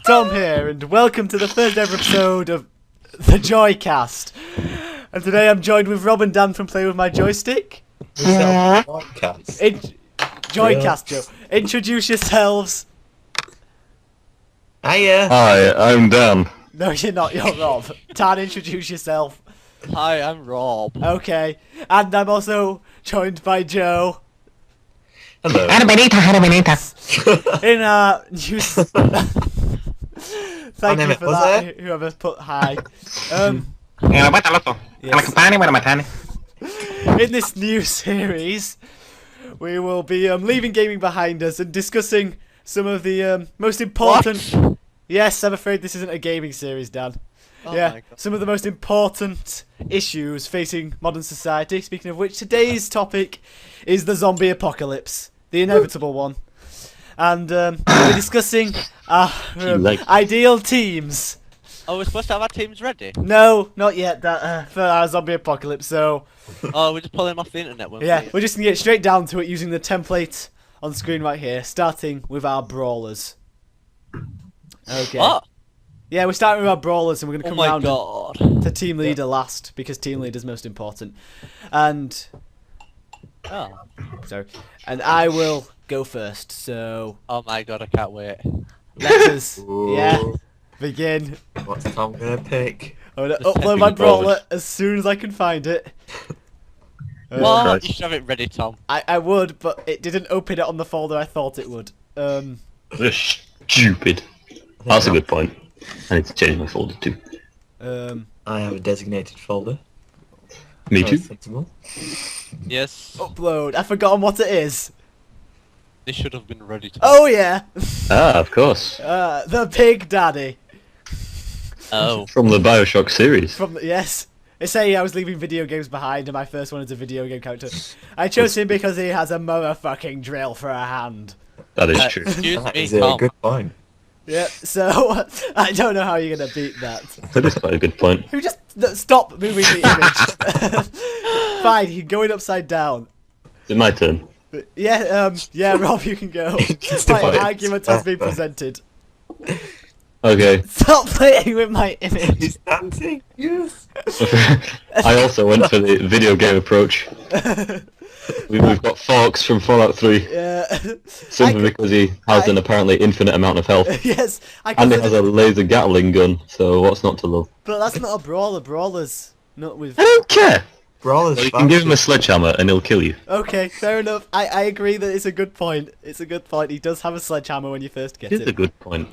Tom here, and welcome to the first ever episode of the Joycast. And today I'm joined with Rob and Dan from Play With My Joystick. Joycast. Joycast, Joe. Introduce yourselves. Hiya. Hi, I'm Dan. No, you're not, you're Rob. Dan, introduce yourself. Hi, I'm Rob. Okay. And I'm also joined by Joe. Hello. In our news... Thank you for that, it? whoever put hi. In this new series, we will be leaving gaming behind us and discussing some of the most important... What? Yes, I'm afraid this isn't a gaming series, Dan. Oh Yeah, my God. some of the most important issues facing modern society. Speaking of which, today's topic is the zombie apocalypse, the inevitable one. And we'll be discussing our ideal teams. Oh, we're supposed to have our teams ready? No, not yet, for our zombie apocalypse, so... Oh, we're just pulling them off the internet, won't Yeah, we? we're just going to get straight down to it using the template on screen right here, starting with our brawlers. Okay. What? Yeah, we're starting with our brawlers, and we're going to Oh come my round God. to team leader last, because team leader's most important. And... Oh. Sorry. And I will go first, so... Oh my God, I can't wait. Let us, Ooh. yeah, begin. What's Tom gonna pick? I'm going to Just upload my taking brawler forward. as soon as I can find it. What? Christ. You should have it ready, Tom. I would, but it didn't open it on the folder I thought it would. They're stupid. That's a good point. I need to change my folder too. I have a designated folder. Me Oh, too. sensible. Yes. Upload. I've forgotten what it is. This should have been ready, Tom. Oh yeah, Ah, of course. the Pig Daddy Oh. From the Bioshock series. from the, yes. They say I was leaving video games behind, and my first one is a video game character. I chose him because he has a motherfucking drill for a hand. That is true. Excuse That me, is a Tom. good point. Yeah, so I don't know how you're gonna beat that. That is quite a good point. Who just stop moving the image? Fine, you're going upside down. Is it my turn? Yeah, yeah, Rob, you can go. Justify My it. argument has been presented. Okay. Stop playing with my image. He's dancing. Yes. I also went for the video game approach. We've got Forks from Fallout 3. Yeah. Simply because he has an apparently infinite amount of health. Yes, I And he consider, has a laser Gatling gun, so what's not to love? but that's not a brawler. Brawler's not with. I don't care! Brawler's You can give him a sledgehammer and he'll kill you. Okay, fair enough. I agree that it's a good point. It's a good point. He does have a sledgehammer when you first get It is a him. good point.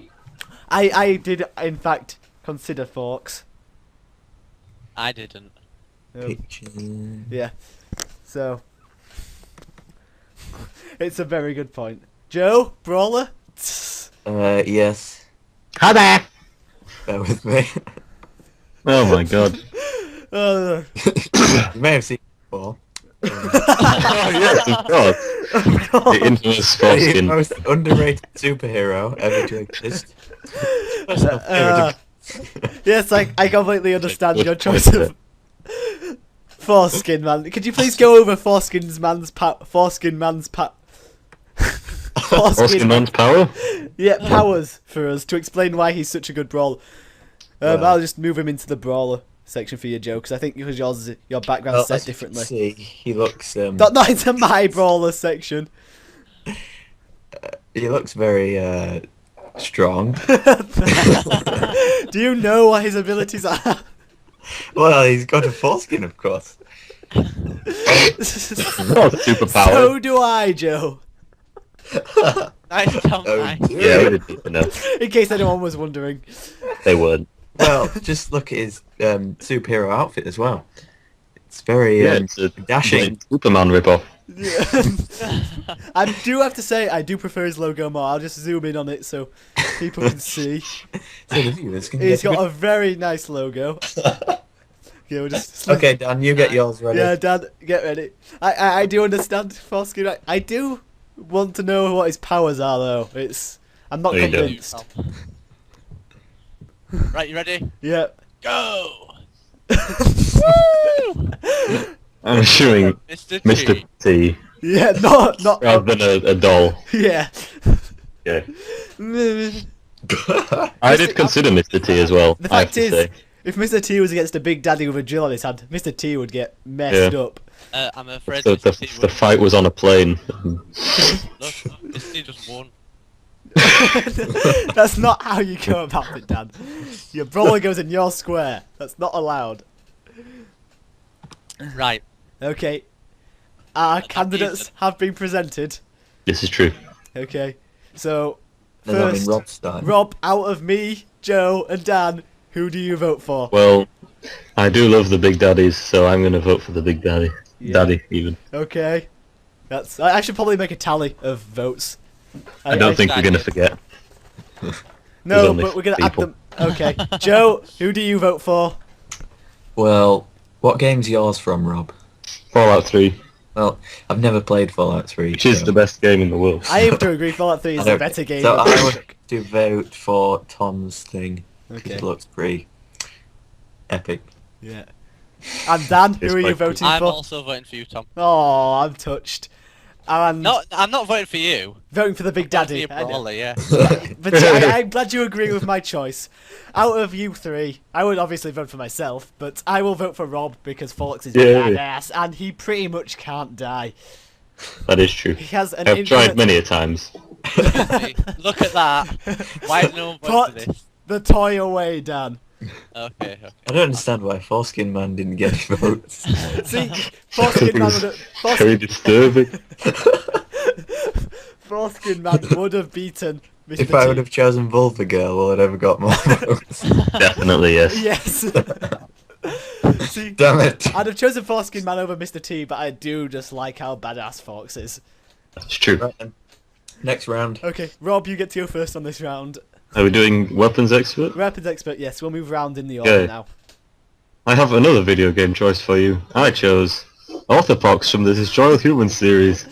I did in fact consider Forks. I didn't. picture. Yeah. So it's a very good point. Joe, brawler. Yes. Hi there! Bear with me. Oh my god. You may have seen it before. Oh yes, of course. The infamous The foreskin. most underrated superhero ever to exist. Yes, I completely understand Good your point, choice of foreskin man. Could you please go over foreskin man's Foreskin man's power? Yeah, powers for us to explain why he's such a good brawler. Well. I'll just move him into the brawler section for you, Joe, because I think because your background's set as you can differently. see, he looks Not into my brawler section. he looks very strong. Do you know what his abilities are? Well, he's got a foreskin, of course. Not a superpower. So do I, Joe. Nice, Tom. Oh, Nice. Yeah, we didn't need to know. In case anyone was wondering. They weren't. Well, just look at his superhero outfit as well. It's very Yeah, it's a dashing. Superman ripoff. Yeah. I do have to say, I do prefer his logo more. I'll just zoom in on it so people can see. So the viewers can He's get got a very nice logo. Yeah, we'll just Okay, Dan, you get yours ready. Yeah, Dad, get ready. I do understand foreskin. I do want to know what his powers are, though. I'm not No, you don't. convinced. Right, you ready? Yeah. Go! I'm assuming Mr. Mr. T. T Yeah, not. rather than a doll. Yeah. Yeah. I did consider Mr. T as well. The I have fact to is, say. if Mr. T was against a big daddy with a drill on his hand, Mr. T would get messed Yeah. up. I'm afraid The, Mr. T the fight was on a plane. Look, Mr. T just won. That's not how you go about it, Dan. Your brawler goes in your square. That's not allowed. Right. Okay. Our That candidates isn't. have been presented. This is true. Okay. So, Does that mean first, Rob's starting? Rob, out of me, Joe, and Dan, who do you vote for? Well, I do love the Big Daddies, so I'm going to vote for the Big Daddy. Yeah. Daddy, even. Okay. I should probably make a tally of votes. I don't think we're going to forget. No, there's only but we're going to add people. them. Okay. Joe, who do you vote for? Well, what game's yours from, Rob? Fallout 3, Well, I've never played Fallout 3. which is so the best game in the world. I have to agree, Fallout 3 is I the don't- better game. So of I Bioshock. would to vote for Tom's thing. Okay. It looks pretty epic. Yeah. And Dan, who It's are you quite cool. voting I'm for? also voting for you, Tom. Oh, I'm touched. And No, I'm not voting for you. voting for the Big Daddy. Voting for I your know. brawler, yeah. But I'm glad you agree with my choice. Out of you three, I would obviously vote for myself, but I will vote for Rob because Fox is Yay. badass and he pretty much can't die. That is true. He has an I've tried infinite- many a times. Hey, look at that. Why did no one vote for Put this? the toy away, Dan. Okay. I don't understand why Foreskin Man didn't get any votes. See, Foreskin Man would have, Very disturbing. Foreskin Man would have beaten Mr. If I T. would have chosen Vulva Girl, well, I'd have got more votes. Definitely, yes. Yes. See, Damn it. I'd have chosen Foreskin Man over Mr. T, but I do just like how badass Fox is. That's true. Right then. Next round. Okay, Rob, you get to go first on this round. Are we doing weapons expert? Weapons expert, yes, we'll move round in the order Okay. now. I have another video game choice for you. I chose Orthopox from the Destroy All Humans series.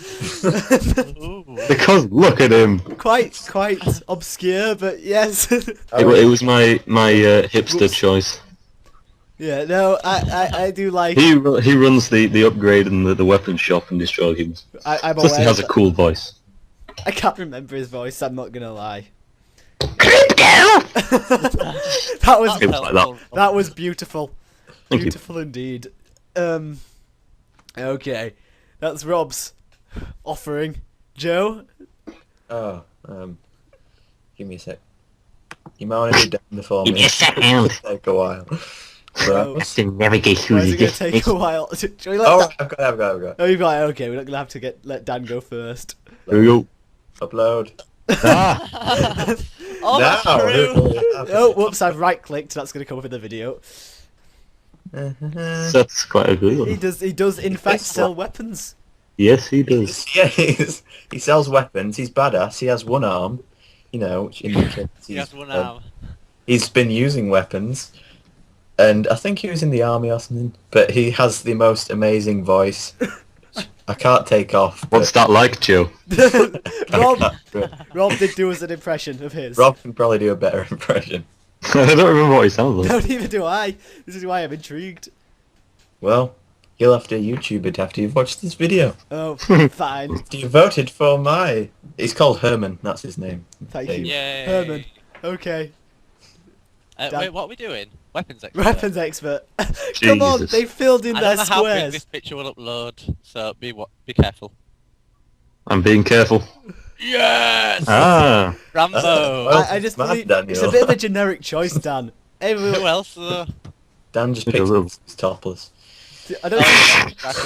Ooh. Because look at him. Quite obscure, but yes. It was my hipster Whoops. choice. Yeah, no, I do like. He runs the upgrade and the weapon shop in Destroy All Humans. I'm Plus he aware. has a cool voice. I can't remember his voice. I'm not gonna lie. That was It was like that. that was beautiful. Thank you. Beautiful indeed. Okay, that's Rob's offering. Joe, Oh, give me a sec. You might want to do down before me. second. Take a while. Oh. Right. To navigate why is it gonna take a while? Shall we let Oh, Dan- I've got. Oh, you've got it. Okay, we're not gonna have to let Dan go first. Here we go. Upload. Ah, Oh, that's Now, true. Oh, whoops! I've right-clicked. That's gonna come up in the video. that's quite a good He one. does. He does in fact It's sell weapons. Yes, he does. Yeah, he sells weapons. He's badass. He has one arm. You know, which indicates He has one arm. he's been using weapons, and I think he was in the army or something. But he has the most amazing voice. I can't take off. What's that like, Joe? Rob did do us an impression of his. Rob can probably do a better impression. I don't remember what he sounds like. No, neither do I. This is why I'm intrigued. Well, you'll have to YouTube it after you've watched this video. Oh, fine. You voted for my... He's called Herman, that's his name. Thank you. Yay. Herman. Okay. Dan. Wait, what are we doing? Weapons expert. Weapons expert. Come on, Jesus. they filled in I their don't know how big squares. this picture will upload, so be careful. I'm being careful. Yes! Ah, Rambo! well- I just Mad, believe Daniel. it's a bit of a generic choice, Dan. Everyone, Who else? Dan just Bit of picks a- his topless. I don't.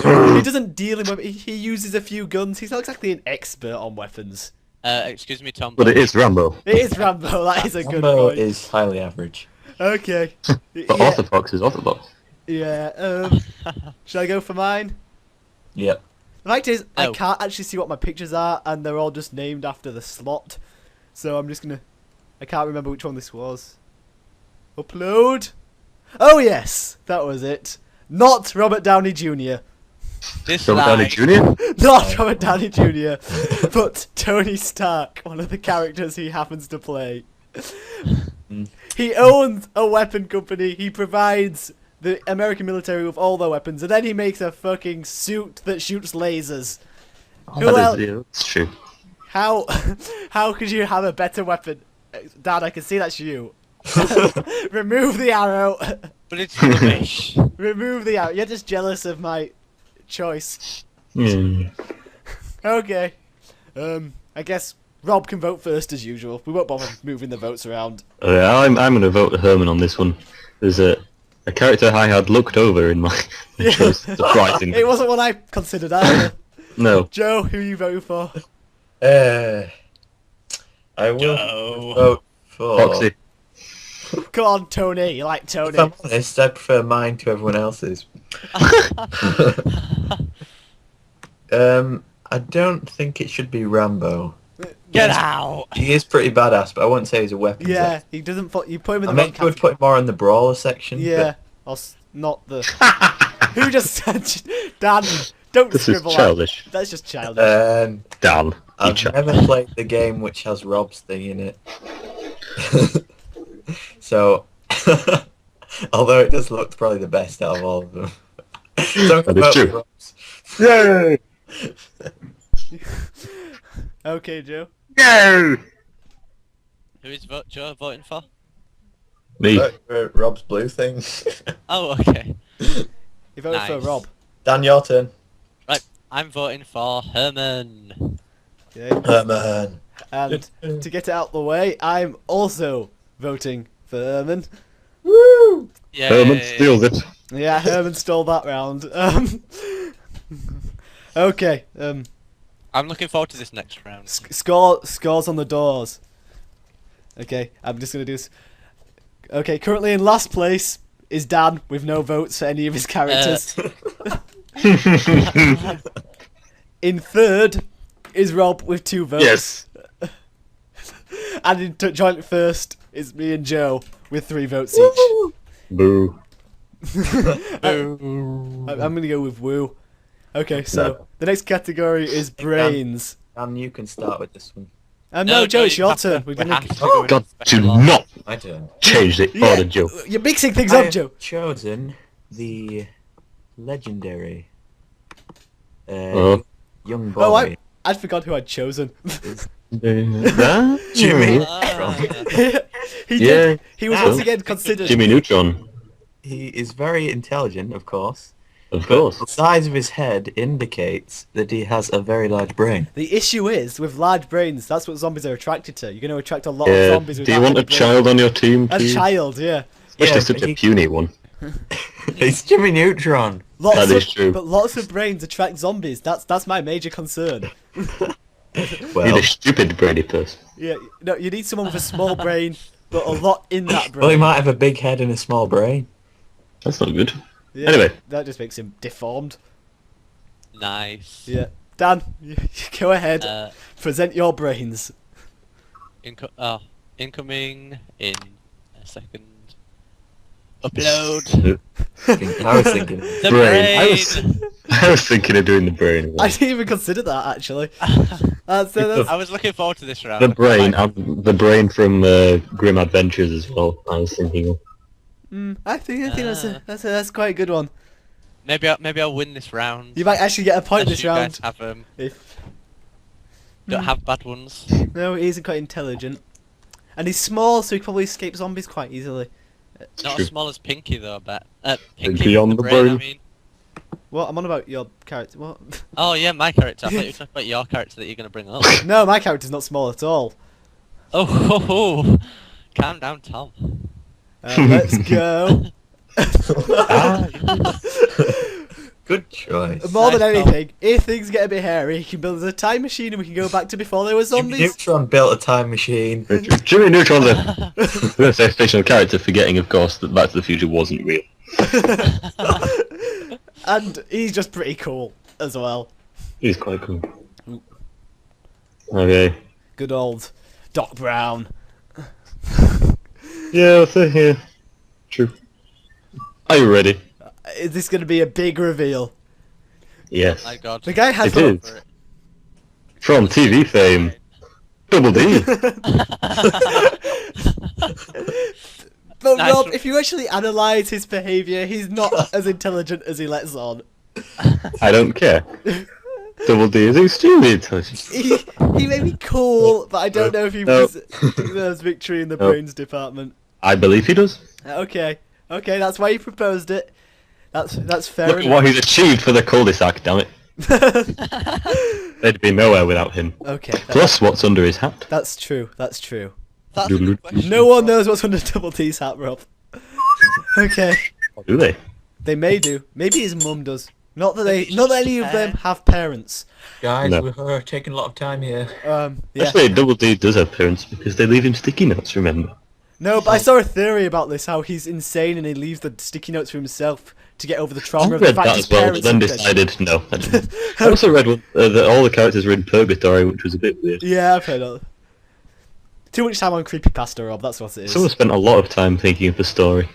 Oh, He doesn't deal in weapons. He uses a few guns. He's not exactly an expert on weapons. excuse me, Tom. but it is Rambo. It is Rambo. That is a good Rambo point. is highly average. Okay. But Yeah. Orthopox is Orthopox. Yeah. Should I go for mine? Yep. The fact is, I Oh. can't actually see what my pictures are, and they're all just named after the slot. So I'm just gonna. I can't remember which one this was. Upload. Oh yes, that was it. Not Robert Downey Jr. Robert Downey Dislike. Jr. Not Robert Downey Jr. But Tony Stark, one of the characters he happens to play. He owns a weapon company. He provides the American military with all their weapons, and then he makes a fucking suit that shoots lasers. Who That else? is, yeah, that's true. How could you have a better weapon? Dad, I can see that's you. Remove the arrow. But it's rubbish. Remove the arrow. You're just jealous of my choice. Hmm. Okay. I guess Rob can vote first as usual. We won't bother moving the votes around. Yeah, I'm going to vote Herman on this one. There's a character I had looked over in my choice, surprisingly. It wasn't one I considered either. No. Joe, who are you voting for? I will Go. vote for... Foxy. Come on, Tony. You like If Tony. I'm honest, I prefer mine to everyone else's. I don't think it should be Rambo. Get out! He is pretty badass, but I wouldn't say he's a weapon. Yeah, he doesn't. You put him in I the wrong meant I would category. put him more in the brawler section. Yeah, not the. Who just said? Dan, don't This is scribble out. childish. That's just childish. But, Dan, you I've child. never played the game which has Rob's thing in it. So, although it does look probably the best out of all of them. Don't That is vote true. for Rob's. Yay! Okay, Joe. No! Who is Joe voting for? Me. Vote for Rob's blue thing. Oh, okay. You voted for Nice. Rob. Dan, your turn. Right, I'm voting for Herman. Okay. Man. And to get it out the way, I'm also voting for Herman. Woo! Yay. Herman steals it. Yeah, Herman stole that round. Okay. I'm looking forward to this next round. Scores on the doors. Okay, I'm just gonna do this. Okay, currently in last place is Dan with no votes for any of his characters. In third is Rob with 2 votes. Yes. And in joint first is me and Joe with 3 votes each. Boo. I'm gonna go with woo. Okay, so No. the next category is brains. Dan, you can start with this one. No, Joe, it's you your have to- turn. We're we gonna. have to go in God, do special order. not My turn. change the Yeah, order, Joe. You're mixing things I up, have Joe. chosen the legendary Oh. young boy. Oh, I'd forgot who I'd chosen. Jimmy. Ah, He Yeah. did. He was once again considered. Jimmy Neutron. He is very intelligent, of course. Of But course. the size of his head indicates that he has a very large brain. The issue is with large brains. That's what zombies are attracted to. You're going to attract a lot of Yeah. zombies. With Do you that want a many brains. child on your team, A please? child, yeah. Especially Yeah, such but a puny one. It's Jimmy Neutron. Lots That of, is true. But lots of brains attract zombies. That's my major concern. You're Well, the stupid brainy person. Yeah, no, you need someone with a small brain, but a lot in that brain. well, he might have a big head and a small brain. That's not good. Yeah, Anyway. that just makes him deformed. nice. Yeah, Dan, you go ahead. Uh, Present your brains. incoming in a second. Upload. I was thinking. The Brain. brain. I was thinking of doing the brain I one. didn't even consider that actually. That's, I was looking forward to this round. The brain, Like, and the brain from Grim Adventures as well. I was thinking of. I think that's quite a good one. maybe I'll win this round. You might actually get a point Unless this you round. guys have If don't have bad ones. no, he isn't quite intelligent, and he's small, so he can probably escape zombies quite easily. Not True. as small as Pinky though, I bet. Pinky Pinky on the brain. I mean. What? I'm on about your character. What? Oh yeah, my character. I thought you were talking about your character that you're gonna bring up. No, my character's not small at all. Oh, ho, ho. Calm down, Tom. Let's go. Good choice. More than Nice, Tom. anything, if things get a bit hairy, he can build us a time machine and we can go back to before there were Jimmy zombies. Neutron built a time machine. Jimmy Neutron's a I'm gonna say fictional character, forgetting of course that Back to the Future wasn't real. And he's just pretty cool as well. He's quite cool. Okay. Good old Doc Brown. Yeah, I'll say here. True. Are you ready? Is this going to be a big reveal? Yes. My God. The guy has It is. From TV fame, Double D. But Nice. Rob, if you actually analyse his behaviour, he's not as intelligent as he lets on. I don't care. Double D is extremely intelligent. He may be cool, but I don't know if he deserves victory in the No. brains department. I believe he does. Okay, that's why he proposed it. That's fair Look at enough. what he's achieved for the cul-de-sac, damn it. They'd be nowhere without him. Okay, Plus what's under his hat. that's true. That's true. That's a good question. No one knows what's under Double D's hat, Rob. Okay, Or do they? they may do. Maybe his mum does. Not that any of them have parents. Guys, No. we're taking a lot of time here. Yeah. Actually, Double D does have parents because they leave him sticky notes, remember? No, but I saw a theory about this, how he's insane and he leaves the sticky notes for himself to get over the I trauma of the read fact that his as well, but parents then are dead. decided no. I didn't. I also read one, that all the characters were in purgatory, which was a bit weird. Yeah, I've heard of it. Too much time on creepypasta, Rob, that's what it is. Someone spent a lot of time thinking of the story.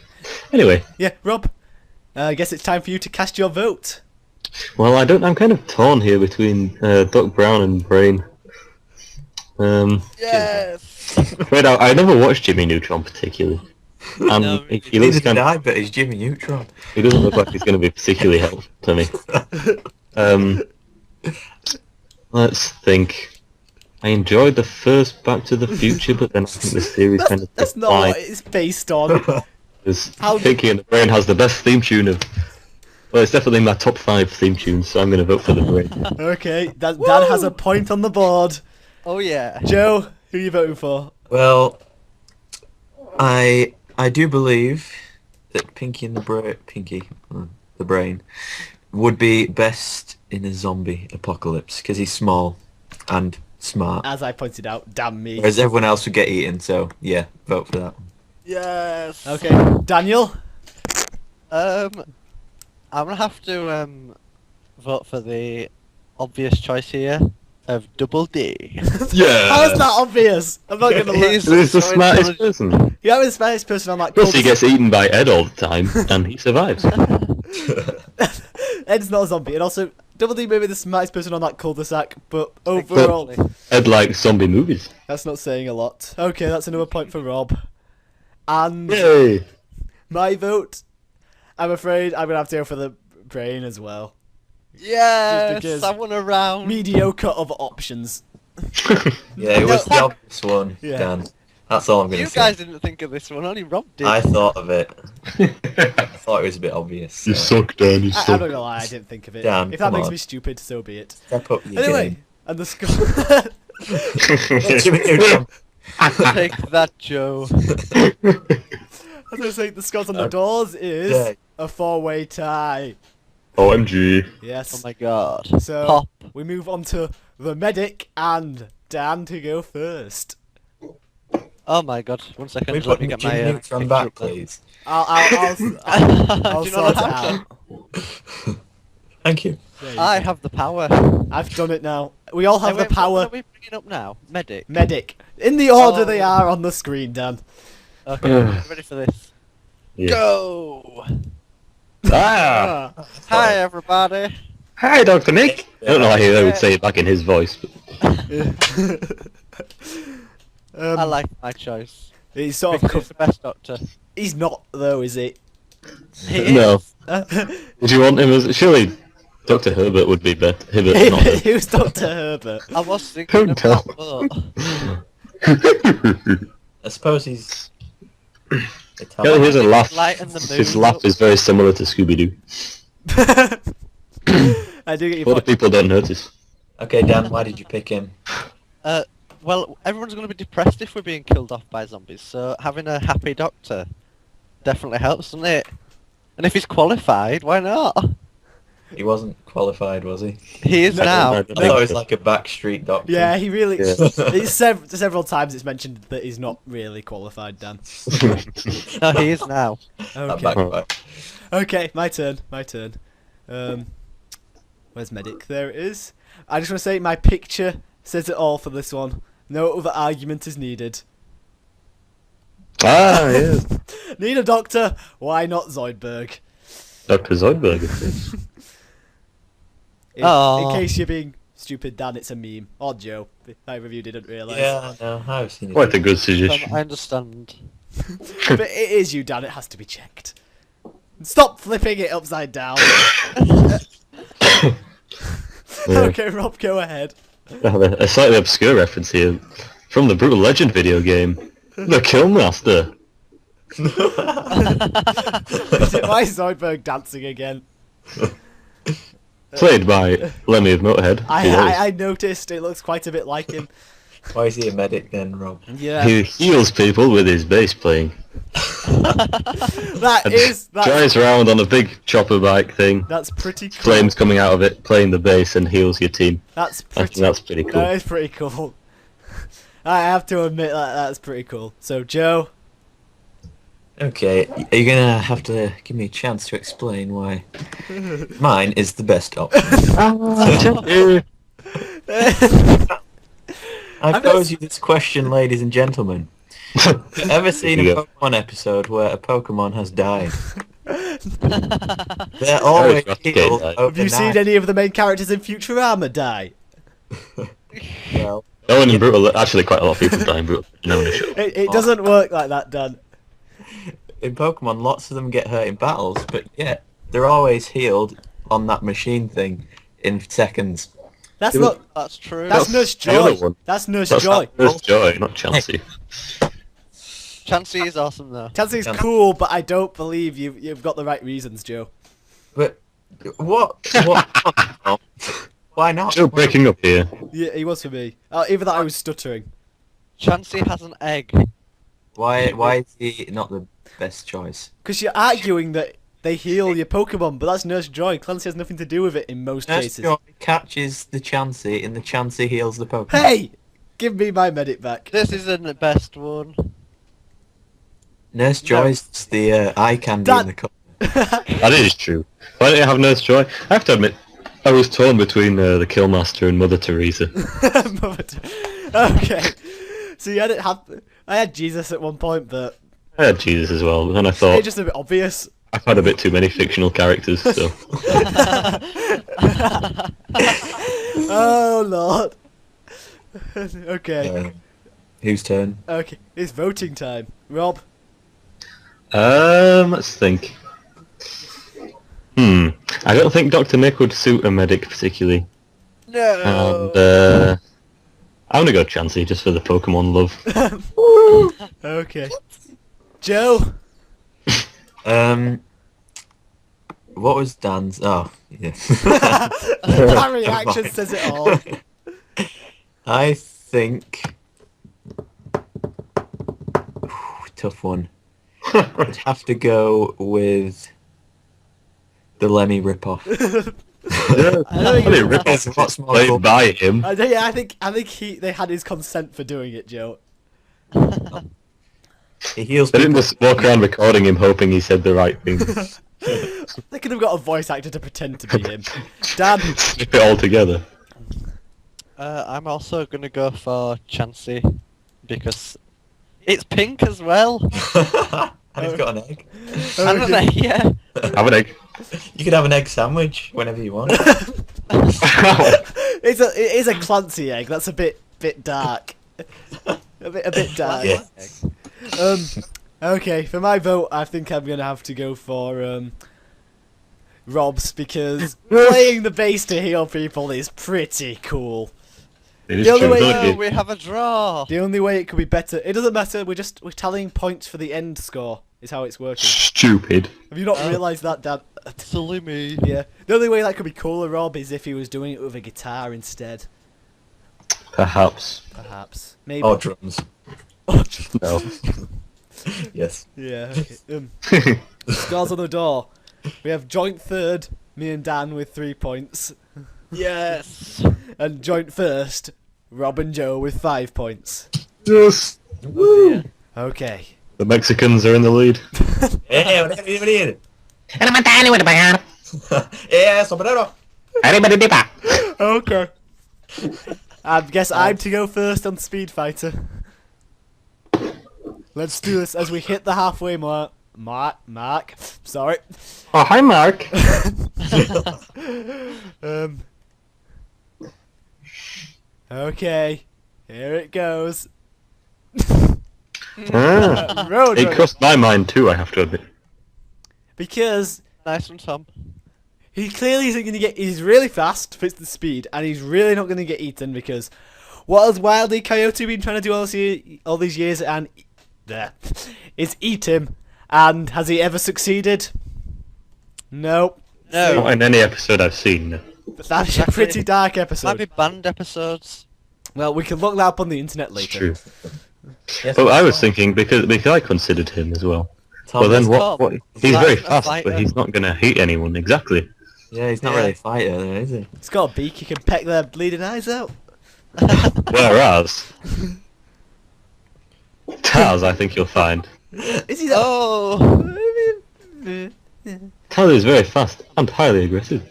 Anyway, Yeah, Rob, I guess it's time for you to cast your vote. well, I'm kind of torn here between Doc Brown and Brain. Yes. Afraid I never watched Jimmy Neutron particularly. And No, he looks kind of, I bet he's Jimmy Neutron. he doesn't look like he's going to be particularly helpful to me. Let's think. I enjoyed the first Back to the Future, but then I think the series kind of That's not what it's based on. Because How d- Thinking and the Brain has the best theme tune of... Well, it's definitely my top 5 theme tunes, so I'm going to vote for the Brain. Okay, Dan has a point on the board. Oh yeah. Joe, who are you voting for? Well, I do believe that Pinky, the brain, would be best in a zombie apocalypse because he's small and smart, As I pointed out, damn me. whereas everyone else would get eaten. So yeah, vote for that. Yes. Okay, Daniel? I'm gonna have to vote for the obvious choice here of Double D. Yeah! How's that obvious? I'm not gonna look. He's He's the so smartest intelligent. person. You have the smartest person on that Plus he cul gets eaten by Ed all the time, and he survives. Ed's not a zombie, and also Double D may be the smartest person on that cul-de-sac, but overall, Exactly. Ed likes zombie movies. that's not saying a lot. Okay, that's another point for Rob. And Yay! my vote, I'm afraid I'm gonna have to go for the brain as well. Yes. because- I won a round. Mediocre of options. Yeah, it was the obvious one, Yeah. Dan. That's all I'm gonna You say. guys didn't think of this one. Only Rob did. I thought of it. I thought it was a bit obvious. You so. suck, Dan, you I'm not suck. gonna lie, I didn't think of it. Dan, If that come makes on. me stupid, so be it. Step up your Anyway, game. and the score. Jimmy Neutron. Take that, Joe. I was gonna say the scores on the doors is Yeah. a 4-way tie. OMG. Yes. Oh my god. So Pop. we move on to the medic and Dan to go first. Oh my god. 1 second. Can we Let put me get Jimmy my. Neutron picture back, up there. please? I'll Do you sort not it have out. Thank you. There you I go. have the power. I've done it now. We all have Wait, the power. What are we bringing up now? Medic. Medic. In the order Oh. they are on the screen, Dan. Okay. Ready for this? Yeah. Go. Ah! Hi everybody. Hi, Dr. Nick! I don't know how he would say it back in his voice, but... I like my choice. He's sort of Victor's the best doctor. he's not though, is he? He No. is. Would you want him as... Surely Dr. Herbert would be better. Herbert, not Herbert. Who's Dr. Herbert? I was thinking Don't about tell. that. I suppose he's. Yeah, Italian. here's a laugh. Lighten the His mood laugh up. is very similar to Scooby-Doo. I do get your A lot of point. people don't notice. Okay, Dan, why did you pick him? Well, everyone's going to be depressed if we're being killed off by zombies, so having a happy doctor definitely helps, doesn't it? And if he's qualified, why not? He wasn't qualified, was he? He is No, now. no, I thought it was like a backstreet doctor. Yeah, he really. Yeah. It's several times it's mentioned that he's not really qualified, Dan. No, he is now. That Okay. backfired. Okay, my turn. My turn. Where's medic? There it is. I just want to say my picture says it all for this one. No other argument is needed. Ah, yes. Need a doctor? Why not Zoidberg? Dr. Zoidberg, of course. In Aw. case you're being stupid, Dan, it's a meme. Or Joe, if either of you didn't realise. Yeah, no, I've seen it. Quite a good suggestion. I understand. But it is you, Dan. It has to be checked. Stop flipping it upside down. Yeah. Okay, Rob, go ahead. I have a slightly obscure reference here from the Brutal Legend video game, the Killmaster. Why is Zoidberg dancing again? Played by Lemmy of Motorhead. I noticed it looks quite a bit like him. Why is he a medic then, Rob? Yeah. He heals people with his bass playing. That's Drives around on a big chopper bike thing. that's pretty cool. Flames coming out of it, playing the bass and heals your team. That's I think pretty. that's pretty cool. That is pretty cool. I have to admit that's pretty cool. So Joe, Okay, are you gonna have to give me a chance to explain why mine is the best option? I pose you this question, ladies and gentlemen. Have you ever seen a Here you go. Pokemon episode where a Pokemon has died? They're always Eradicate healed that. have you seen overnight. any of the main characters in Futurama die? Well, No one in Brutal. Actually, quite a lot of people die in Brutal. No, on the show. It doesn't work like that, Dan. in Pokemon, lots of them get hurt in battles, but yet they're always healed on that machine thing in seconds. That's It not. That's true. That's Nurse the other Joy. one. That's Nurse That's Joy. Nurse Joy, not Chansey. Chansey is awesome though. Chansey's Yeah. cool, but I don't believe you've got the right reasons, Joe. But what? Why not? Still breaking up here. Yeah, he was for me. Even that I was stuttering. Chansey has an egg. Why is he not the best choice? Because you're arguing that they heal your Pokemon, but that's Nurse Joy. Clancy has nothing to do with it in most Nurse cases. Joy catches the Chansey, and the Chansey heals the Pokemon. Hey! Give me my medic back. This isn't the best one. Nurse Joy's the eye candy That- in the cup. That is true. Why don't you have Nurse Joy? I have to admit, I was torn between the Killmaster and Mother Teresa. Okay. See, I had Jesus at one point, but I had Jesus as well, and I it's thought just a bit obvious. I've had a bit too many fictional characters, so Oh Lord. Okay. Whose turn? Okay. It's voting time. Rob. let's think. I don't think Dr. Nick would suit a medic particularly, No. and I'm gonna go Chansey just for the Pokemon love. Okay. Joe. What was Dan's? Oh, yeah. That reaction says it all. I think. Tough one. I'd have to go with the Lemmy ripoff. I mean, rip-off if it's played by him. I think they had his consent for doing it, Joe. He heals They didn't people. just walk around recording him hoping he said the right things. They could have got a voice actor to pretend to be him. Dan. Snip it all together. I'm also gonna go for Chansey because it's pink as well. And he's got an egg. I don't know, yeah. Have an egg. You could have an egg sandwich whenever you want. It is a Clancy egg. That's a bit dark. a bit dark. Yeah. Okay, for my vote, I think I'm gonna have to go for Rob's because playing the bass to heal people is pretty cool. It is The other true. way Don't No, you? we have a draw. The only way it could be better, it doesn't matter. We're tallying points for the end score. Is how it's working. Stupid. Have you not realised that, Dan? Silly me. Yeah. The only way that could be cooler, Rob, is if he was doing it with a guitar instead. Perhaps. Perhaps. Maybe. Or drums. No. Yes. Yeah. Okay. Scores on the door. We have joint third, me and Dan with 3 points, Yes. and joint first, Rob and Joe with 5 points. Yes. Woo! Okay. The Mexicans are in the lead. Yeah, sombrero. Okay. I guess I'm to go first on Speed Fighter. Let's do this as we hit the halfway mark. Mark. Sorry. Oh, hi, Mark. Okay. Here it goes. It Road. crossed my mind too, I have to admit. Because Nice one, Tom. he clearly isn't going to get. He's really fast, fits the speed, and he's really not going to get eaten because what has Wile E. Coyote been trying to do all these years and is eat him? And has he ever succeeded? Nope. No. Not in any episode I've seen. But that's a pretty dark Might episode. be banned episodes. Well, we can look that up on the internet It's later. true. But I was thinking because I considered him as well. Tom, Well then, Tom, what? He's like very a fast, fighter. but he's not going to hit anyone exactly. yeah, he's not Yeah. really a fighter, though, is he? He's got a beak. He can peck their bleeding eyes out. Whereas Taz, I think you'll find Is he that? Oh! Taz is very fast and highly aggressive,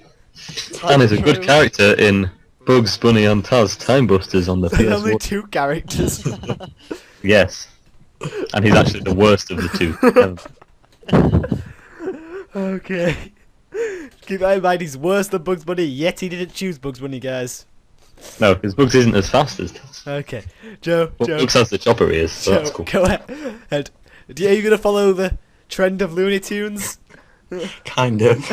and is a good true. character in Bugs Bunny and Taz Time Busters on the There's only PS1. 2 characters. Yes, and he's actually the worst of the two. Okay. Keep that in mind, he's worse than Bugs Bunny, yet he didn't choose Bugs Bunny, guys. No, because Bugs isn't as fast as Taz. Okay. Joe, Well, Joe, Bugs has the chopper ears, so that's Joe, cool. go ahead. Are you going to follow the trend of Looney Tunes? Kind of.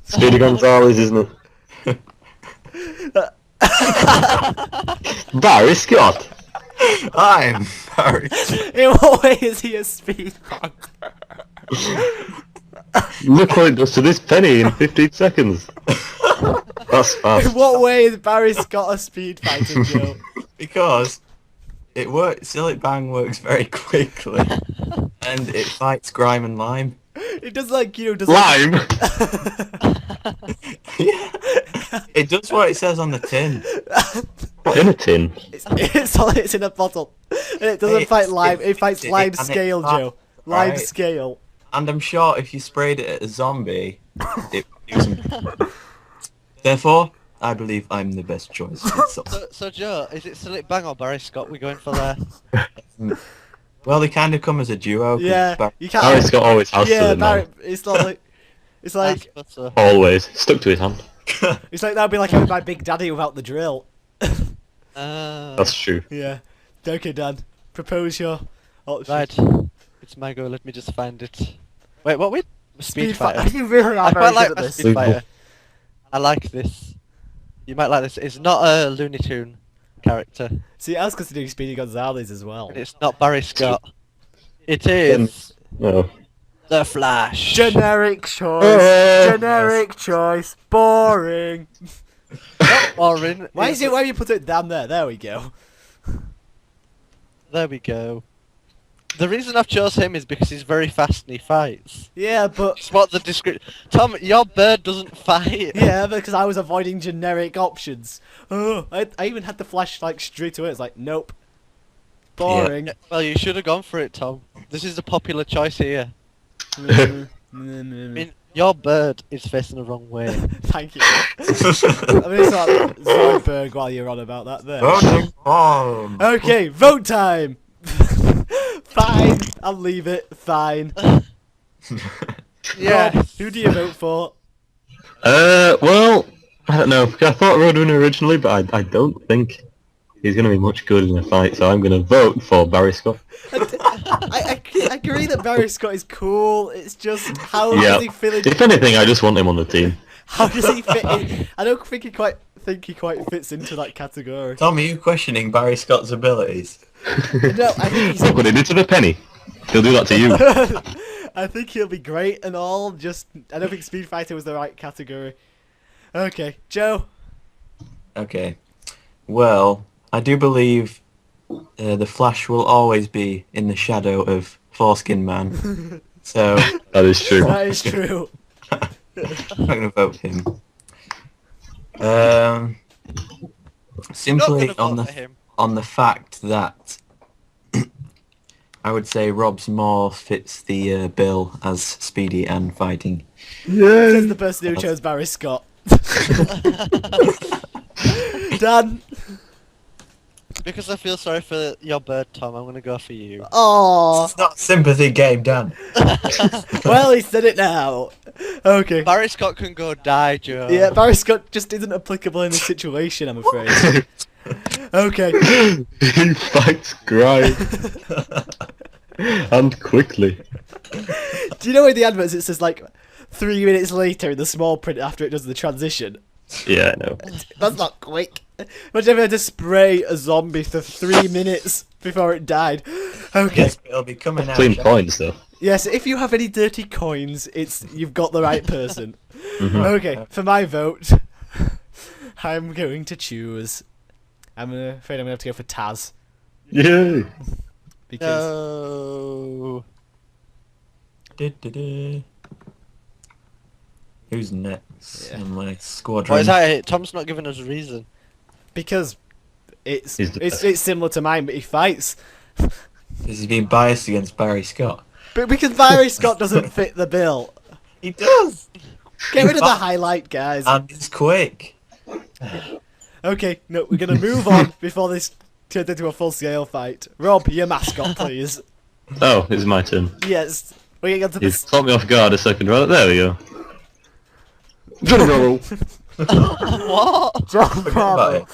Speedy Gonzales, isn't it? Barry Scott. I'm Barry. In what way is he a speed hog? Look what it does to this penny in 15 seconds. That's In fast. what way is Barry Scott a speed fighter, Joe? Because it works. Sillet Bang works very quickly, and it fights grime and lime. It does like, does Lime. Yeah. It does what it says on the tin. What, in a tin? It's in a bottle. And it doesn't It's- fight lime, it fights it- lime and it scale, fights- Joe. Lime right. scale. And I'm sure if you sprayed it at a zombie, it would do some. Therefore, I believe I'm the best choice. So Joe, is it Sillet Bang or Barry Scott we're going for there? Well, they kind of come as a duo. 'cause Yeah, Bar- you can't. Barry Scott always has Yeah, to Barry. know. It's not like. It's like. I suppose so. Always. Stuck to his hand. It's like that'd be like having my Big Daddy without the drill. That's true. Yeah. Okay, Dan. Propose your. Oh, Right. It's my go, let me just find it. Wait, what we? Speed fighter. Fighter. You really are I very quite like good at my this. Speed Fighter. I like this. You might like this. It's not a Looney Tune character. See, I was considering Speedy Gonzales as well. And it's not Barry Scott. It is No. The Flash. Generic choice. Oh, Generic choice. Boring. Orin. Why is it? Why you put it down there? There we go. There we go. The reason I've chose him is because he's very fast and he fights. Yeah, but It's what the description. Tom, your bird doesn't fight. yeah, because I was avoiding generic options. Oh, I even had the Flash like straight away. It's like nope. Boring. Well, you should have gone for it, Tom. This is the popular choice here. I mean, your bird is facing the wrong way. Thank you. I mean, it's like Zoidberg while you're on about that there. Voting form. Okay, vote time. Fine, I'll leave it. Fine. Yeah. Rob, who do you vote for? Well, I don't know. I thought Roadrunner originally, but I don't think he's going to be much good in a fight, so I'm going to vote for Barry Scott. I agree that Barry Scott is cool. It's just how Yeah. does he fit in? If anything, I just want him on the team. How does he fit in? I don't think he quite fits into that category. Tom, are you questioning Barry Scott's abilities? No, I think Look what he did to the penny. He'll do that to you. I think he'll be great and all. Just I don't think Speed Fighter was the right category. Okay, Joe. Okay. Well, I do believe the Flash will always be in the shadow of Foreskin Man. So That is true. That is true. I'm not going to vote him. Simply Not gonna on vote the for him. on the fact that I would say Rob's more fits the bill as speedy and fighting. Says the person who chose Barry Scott. Dan. Because I feel sorry for your bird, Tom, I'm gonna go for you. Oh. It's not a sympathy game, Dan. Well, he said it now. Okay. Barry Scott can go die, Joe. Yeah, Barry Scott just isn't applicable in this situation, I'm afraid. Okay. He fights grime. And quickly. Do you know in the adverts it says like 3 minutes later in the small print after it does the transition. Yeah, I know. That's not quick. Imagine if I had to spray a zombie for 3 minutes before it died. Okay. Yes, but it'll be coming out. Clean shall- points though. Yes, if you have any dirty coins, you've got the right person. Okay, for my vote, I'm going to choose. I'm afraid I'm gonna have to go for Taz Yay! because No. Du-du-du. Who's next Yeah. in my squadron? Why is that? Tom's not giving us a reason. it's He's the best. it's similar to mine, but he fights. Because he's being biased against Barry Scott. But because Barry Scott doesn't fit the bill. He does! Get rid of the highlight, guys. And he's quick. Okay, no, we're gonna move on before this turns into a full-scale fight. Rob, your mascot, please. Oh, it's my turn. Yes, we're getting onto You this. caught me off guard a second, right? There we go. Johnny Bravo. What? John Forget about Bravo. it.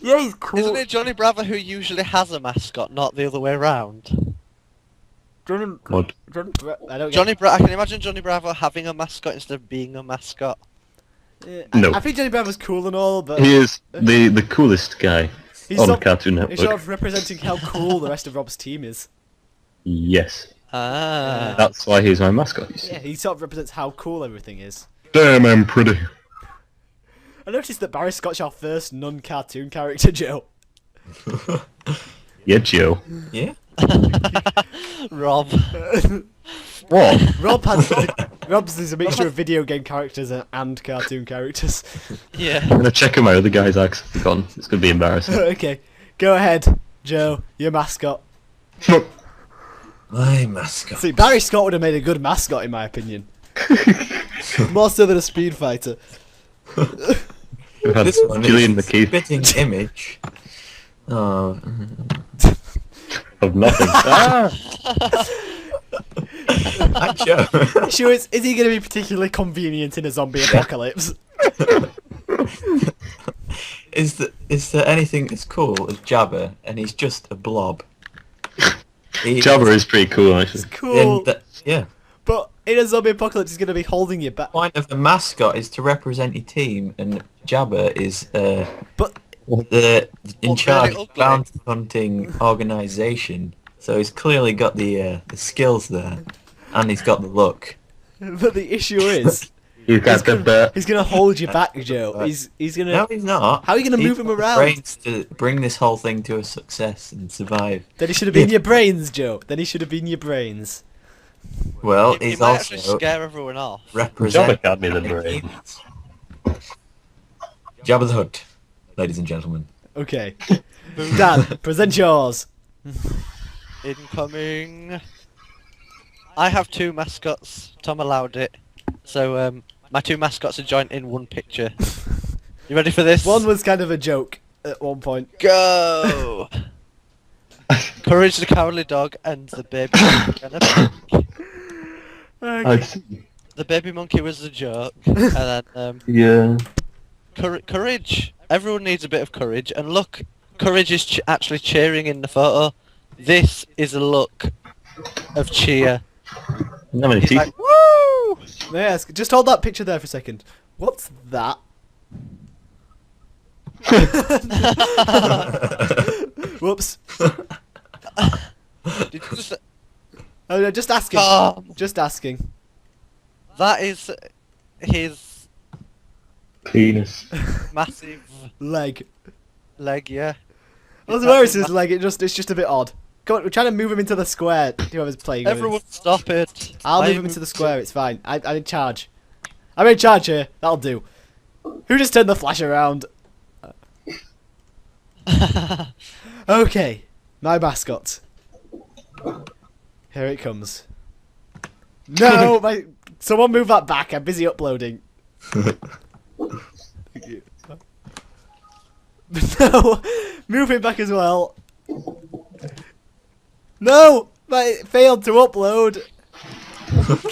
Yeah, he's cool. Isn't it Johnny Bravo who usually has a mascot, not the other way around? Johnny, What? I don't I can imagine Johnny Bravo having a mascot instead of being a mascot. No. I think Johnny Bravo's cool and all, but He is the coolest guy he's on sort, Cartoon he's Network. sort of representing how cool the rest of Rob's team is. Yes. Ah. That's why he's my mascot. You see. Yeah, he sort of represents how cool everything is. Damn, I'm pretty. I noticed that Barry Scott's our first non-cartoon character, Joe. Yeah, Joe. Yeah? Rob. What? Rob's is a mixture of video game characters and cartoon characters. Yeah. I'm gonna check on my other guy's accent gone. It's gonna be embarrassing. Okay, go ahead, Joe, your mascot. My mascot. See, Barry Scott would have made a good mascot, in my opinion. More so than a speed fighter. We've had This one Gillian is McKeith spitting image. Oh. of nothing. Ah! Hi, Joe. Sure, is he going to be particularly convenient in a zombie apocalypse? Is there anything as cool as Jabba and he's just a blob? Jabba is pretty cool, actually. Cool. Yeah. But in a zombie apocalypse, he's going to be holding you back. The point of the mascot is to represent your team, and Jabba is But the in Well, charge very of ugly. bounty hunting organisation. So he's clearly got the skills there, and he's got the look. the issue is, You got the bet. he's going to hold you back, Joe. He's going to... No, he's not. How are you gonna He's move him got the around? brains to bring this whole thing to a success and survive. Then he should have been your brains, Joe. Then he should have been your brains. Well, He he's might actually also scare everyone off. representing. Jabba can't be the brain. Jabba the Hutt, ladies and gentlemen. Okay. Dan, present yours. Incoming. I have two mascots. Tom allowed it. So, my two mascots are joined in one picture. You ready for this? One was kind of a joke at one point. Go! Courage the Cowardly Dog and the Baby Monkey. And a pig. I see. The Baby Monkey was a joke. And then, Yeah. courage. Everyone needs a bit of courage. And look, Courage is actually cheering in the photo. This is a look of cheer. How many He's teeth? like, woo! Yes, just hold that picture there for a second. What's that? Whoops. Did you just... Oh, no, just asking. Tom! Just asking. That is his Penis. massive Leg. leg, yeah. I was worried his leg. It's just a bit odd. Come on, we're trying to move him into the square. Whoever's playing. with. Everyone stop it. I'll move him into the square. It's fine. I'm in charge. I'm in charge here. That'll do. Who just turned the flash around? Okay, my mascot. Here it comes. No, someone move that back. I'm busy uploading. No, move it back as well. No, it failed to upload.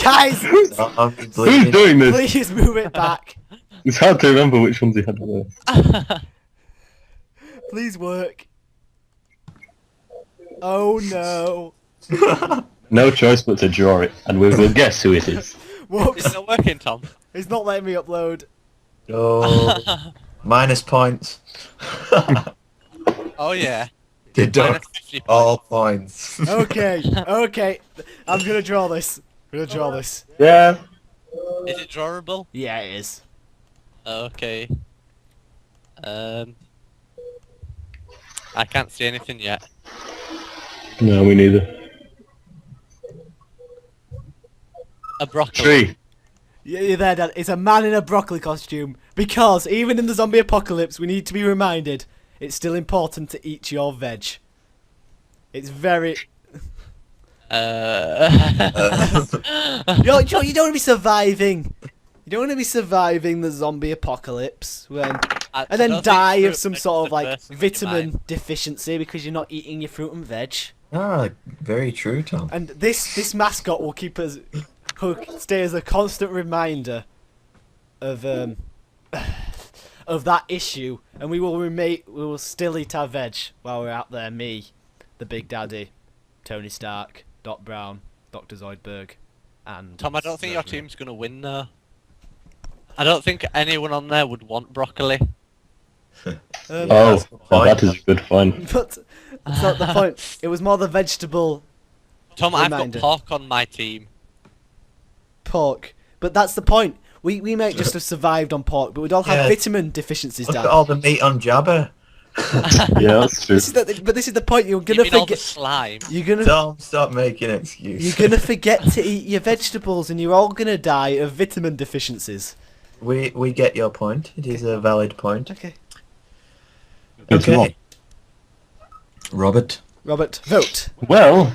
Guys, Who's doing this? please move it back. It's hard to remember which ones he had there. Please work. Oh no. No choice but to draw it, and we will guess who it is. Whoops. It's not working, Tom. It's not letting me upload. Oh, minus points. Oh yeah. Deduct -50 all points. Okay, okay. I'm gonna draw this. Yeah. Is it drawable? Yeah, it is. Okay. I can't see anything yet. No, me neither. A broccoli. Tree. Yeah, you're there, Dad. It's a man in a broccoli costume. Because even in the zombie apocalypse, we need to be reminded it's still important to eat your veg. It's very. You don't want to be surviving. You don't want to be surviving the zombie apocalypse and then die of some sort of like vitamin deficiency because you're not eating your fruit and veg. Ah, very true, Tom. And this mascot will keep us stay as a constant reminder of that issue, and we will still eat our veg while we're out there. Me, the Big Daddy, Tony Stark, Doc Brown, Dr. Zoidberg, and Tom, I don't think your team's gonna win though. I don't think anyone on there would want broccoli. Oh, that is a good point. But that's not the point. It was more the vegetable Tom, reminder. I've got pork on my team. Pork. But that's the point. We might just have survived on pork, but we'd all have Yeah. vitamin deficiencies, Look at Dan. all the meat on Jabba. Yeah, that's true. But this is the point. You're You gonna mean all the forget. slime? You're gonna. Tom, stop making excuses. You're gonna forget to eat your vegetables, and you're all gonna die of vitamin deficiencies. We get your point. It is a valid point. Okay. Good to know. Okay. Robert. Robert, vote. Well,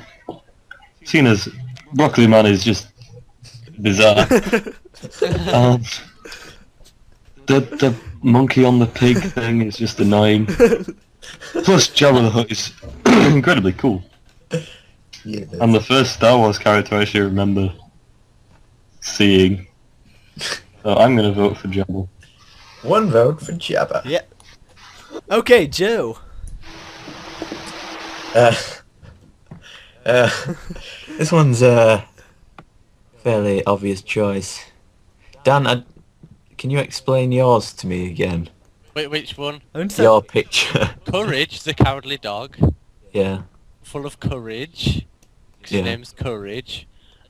seeing as Broccoli Man is just bizarre. The monkey on the pig thing is just annoying. Plus, Jabba the Hutt is incredibly cool. Yeah. And the first Star Wars character I actually remember seeing. So I'm gonna vote for Jabba. One vote for Jabba. Yep. Okay, Joe. Uh, this one's a fairly obvious choice. Dan, can you explain yours to me again? Wait, which one? Your picture. Courage, the cowardly dog, Yeah. full of courage. 'Cause Yeah. his name's Courage.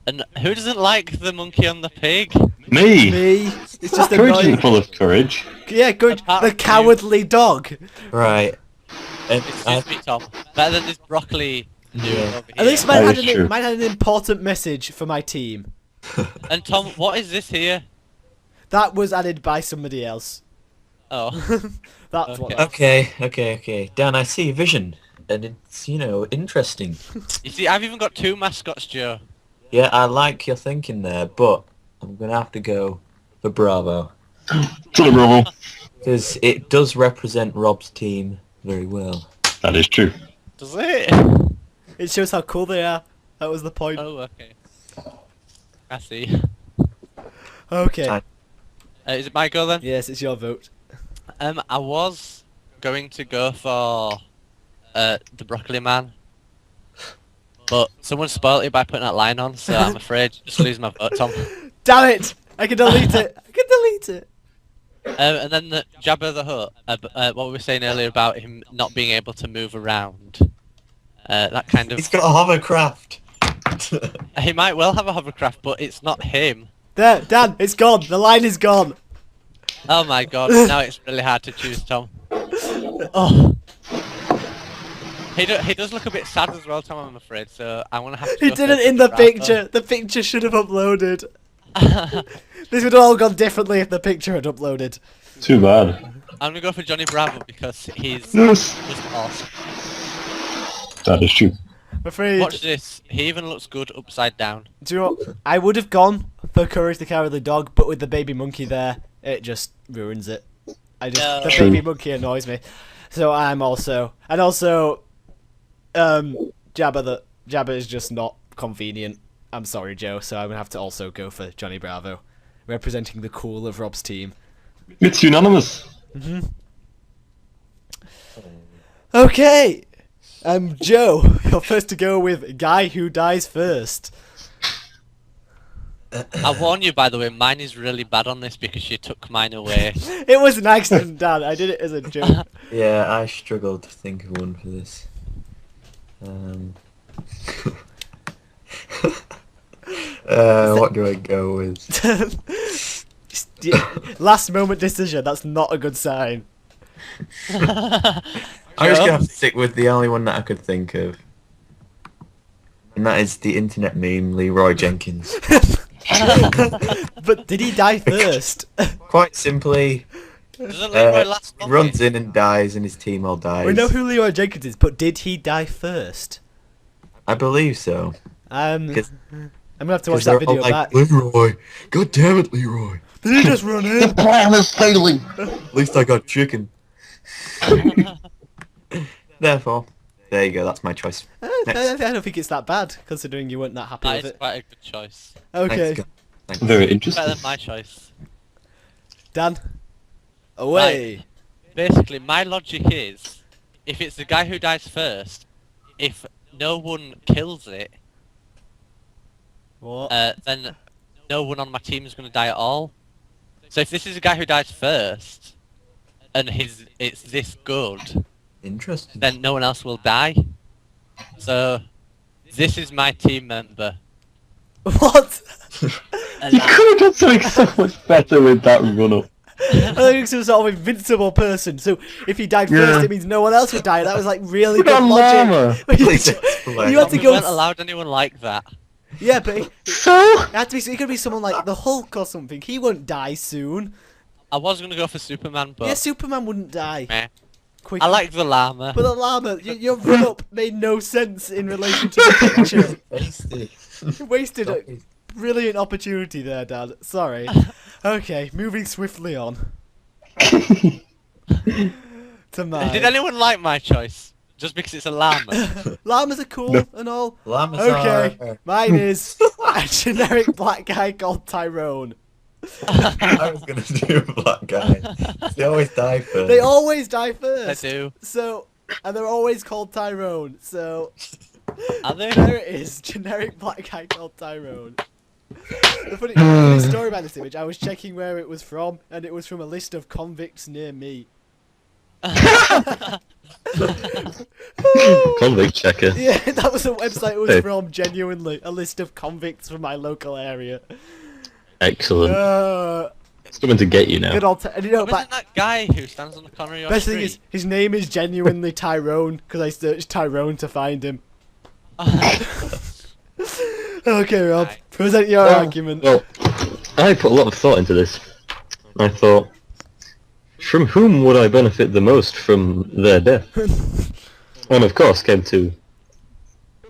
And who doesn't like the monkey on the pig? Me! Me. It's just Courage annoying. isn't full of courage. Yeah, good. Apart The from you. cowardly dog. Right. And Excuse me, Tom. Better than this broccoli dude Yeah. over At least here. mine That had, is true. mine had an important message for my team. And Tom, what is this here? That was added by somebody else. Oh. That's what. Okay. Dan, I see vision, and it's interesting. You see, I've even got two mascots, Joe. Yeah, I like your thinking there, but I'm gonna have to go for Bravo To the Bravo. because it does represent Rob's team very well. That is true. Does it? It shows how cool they are. That was the point. Oh, okay. I see. Okay. I- Is it my go then? Yes, it's your vote. I was going to go for the Broccoli Man, but someone spoiled it by putting that line on, so I'm afraid just lose my vote, Tom. Damn it! I can delete it. I can delete it. And then the Jabba the Hutt, what we were saying earlier about him not being able to move around. That kind of... He's got a hovercraft. He might well have a hovercraft, but it's not him. There, Dan. It's gone. The line is gone. Oh my god, now it's really hard to choose, Tom. Oh. He does look a bit sad as well, Tom, I'm afraid, so I want to have to He go did for it in the Bravo. picture. The picture should have uploaded. This would have all gone differently if the picture had uploaded. Too bad. I'm gonna go for Johnny Bravo because he's Yes. just awesome. That is true. I'm afraid. Watch this, he even looks good upside down. Do you know what? I would have gone for Courage the Cowardly Dog, but with the baby monkey there, it just ruins it. The True. baby monkey annoys me. So I'm also, and also, Jabba is just not convenient. I'm sorry, Joe. So I'm gonna have to also go for Johnny Bravo, representing the cool of Rob's team. It's unanimous. Okay, Joe, you're first to go with Guy Who Dies First. I warn you, by the way, mine is really bad on this because she took mine away. It was an accident, Dan. I did it as a joke. Yeah, I struggled to think of one for this. What do I go with? Last moment decision. That's not a good sign. I'm just gonna have to stick with the only one that I could think of. And that is the internet meme, Leroy Jenkins. But did he die first? Quite simply, Doesn't Leroy last he long? runs in and dies and his team all dies. We know who Leroy Jenkins is, but did he die first? I believe so. I'm 'Cause- gonna have to watch they're that all video like, back. Leroy, god damn it, Leroy. Did he just run in? plan is failing. At least I got chicken. Therefore, there you go, that's my choice. I don't think it's that bad, considering you weren't that happy That with is it. quite a good choice. Okay, Thanks, Thanks. Very Better interesting. than my choice. Dan, away. Basically, my logic is, if it's the guy who dies first, if no one kills it, What? then no one on my team is going to die at all. So if this is a guy who dies first, and it's this good, Interesting. then no one else will die. So this is my team member. What? And You could have done something so much better with that run-up. I think it's some sort of invincible person. So if he died Yeah. first, it means no one else would die. That was like really Put good on logic. llama. Please explain. You had to we go. weren't allowed anyone like that. Yeah, but it So? had to be. It could be someone like the Hulk or something. He won't die soon. I was going to go for Superman, but Yeah, Superman wouldn't die. meh. Quick. I like the llama. But the llama, your run up made no sense in relation to the picture. Tasty. You wasted a brilliant opportunity there, Dad. Sorry. Okay, moving swiftly on. To mine. Did anyone like my choice? Just because it's a llama? Llamas are cool No. and all. Llamas Okay, are... mine is a generic black guy called Tyrone. I was gonna do a black guy. They always die first. They always die I first. do. So, and they're always called Tyrone. So, Are they? there it is, generic black guy called Tyrone. The funny story about this image, I was checking where it was from, and it was from a list of convicts near me. Convict checker. Yeah, that was the website it was Hey. from, genuinely. A list of convicts from my local area. Excellent. It's coming to get you now. Good old and you know, Wasn't that guy who stands on the corner of your best thing street? is, his name is genuinely Tyrone, because I searched Tyrone to find him. Okay, Rob, Right. present your argument. Well, I put a lot of thought into this. I thought, from whom would I benefit the most from their death? And of course came to